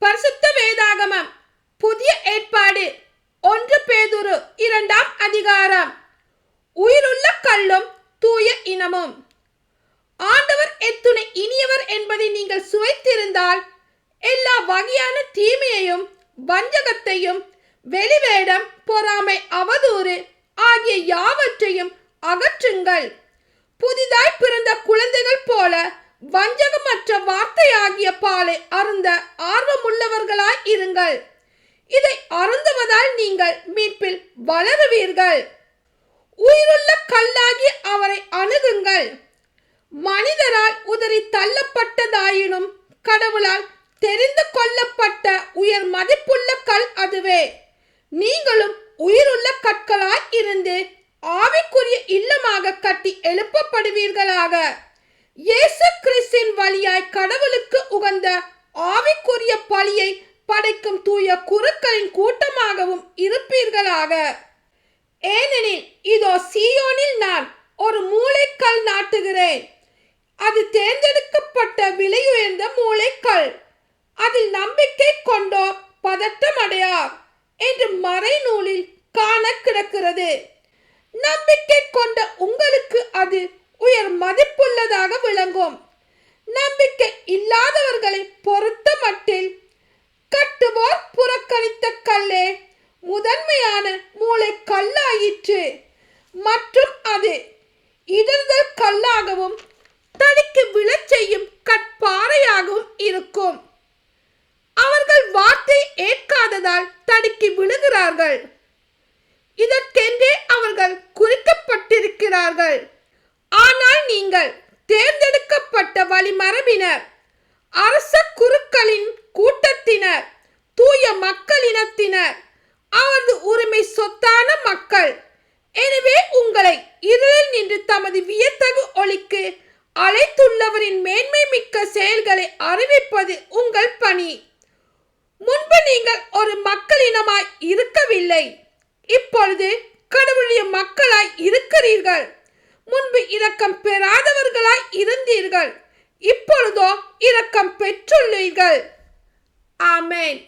பரிசுத்த வேதாகமம் புதிய ஏற்பாடு 1 பேதுரு 2ஆம் அதிகாரம். உயிருள்ள கல்லும் தூய இனமும். ஆண்டவர் எத்துணை இனியவர் என்பதை நீங்கள் சுவைத்திருந்தால் எல்லா வகையான தீமையையும் வஞ்சகத்தையும் வெளிவேடம் பொறாமை அவதூறு ஆகிய யாவற்றையும் அகற்றுங்கள். புதிதாய் பிறந்த குழந்தைகள் போல வஞ்சகமற்ற வார்த்தையாகிய பாலை அருந்த ஆர்வமுள்ளவர்களாய் இருங்கள். இதை அருந்துவதால் நீங்கள் மீட்பில் வளருவீர்கள். உயிருள்ள கல்லாகி அவரை அணுகுங்கள். மனிதரால் உதறி தள்ளப்பட்டதாயினும் கடவுளால் தெரிந்து கொள்ளப்பட்ட உயர் மதிப்புள்ள கல் அதுவே. நீங்களும் உயிருள்ள கற்களாய் இருந்து ஆவிக்குரிய இல்லமாக கட்டி எழுப்பப்படுவீர்களாக. இயேசு கிறிஸ்துவின் வழியாய் கடவுளுக்கு உகந்த ஆவிக்குரிய பலியை படைக்கும் தூய குருக்களின் கூட்டமாகவும் இருப்பீர்களாக. ஏனெனில் இதோ சீயோனில் நான் ஒரு மூலைக்கல் நாட்டுகிறேன். அது தேர்ந்தெடுக்கப்பட்ட விலையுயர்ந்த மூலைக்கல். அதில் நம்பிக்கை கொண்டோர் பதட்டமடையார் என்று மறைநூலில் காண கிடக்கிறது. நம்பிக்கை கொண்ட உங்களுக்கு அது உயர் மதிப்புள்ளதாக விளங்கும். நம்பிக்கை இல்லாதவர்களை பொறுத்த மட்டில் கட்டுவோர் புறக்கணித்த கல்லே முதன்மையான மூளை கல்லாயிற்று. மற்றும் அது இடர்தல் கல்லாகவும் தடிக்கு விழச் செய்யும் கற்பாறையாகவும் இருக்கும். அவர்கள் வார்த்தை ஏற்காததால் தடுக்கி விழுகிறார்கள். இதற்கென்றே அவர்கள் குறிக்கப்பட்டிருக்கிறார்கள். ஆனால் நீங்கள் தேர்ந்தெடுக்கப்பட்ட வழிமரபினர், அரச குருக்களின் கூட்டத்தினர், தூய மக்களினத்தினர், அவரது உரிமை சொத்தான மக்கள். எனவே உங்களை இருளில் நின்று தமது வியத்தகு ஒளிக்கு அழைத்துள்ளவரின் மேன்மை மிக்க செயல்களை அறிவிப்பது உங்கள் பணி. முன்பு நீங்கள் ஒரு மக்களினமாய் இருக்கவில்லை, இப்பொழுது கடவுளுடைய மக்களாய் இருக்கிறீர்கள். முன்பு இரக்கம் பெறாதவர்களாய் இருந்தீர்கள், இப்பொழுதோ இரக்கம் பெற்றுள்ளீர்கள். ஆமென்.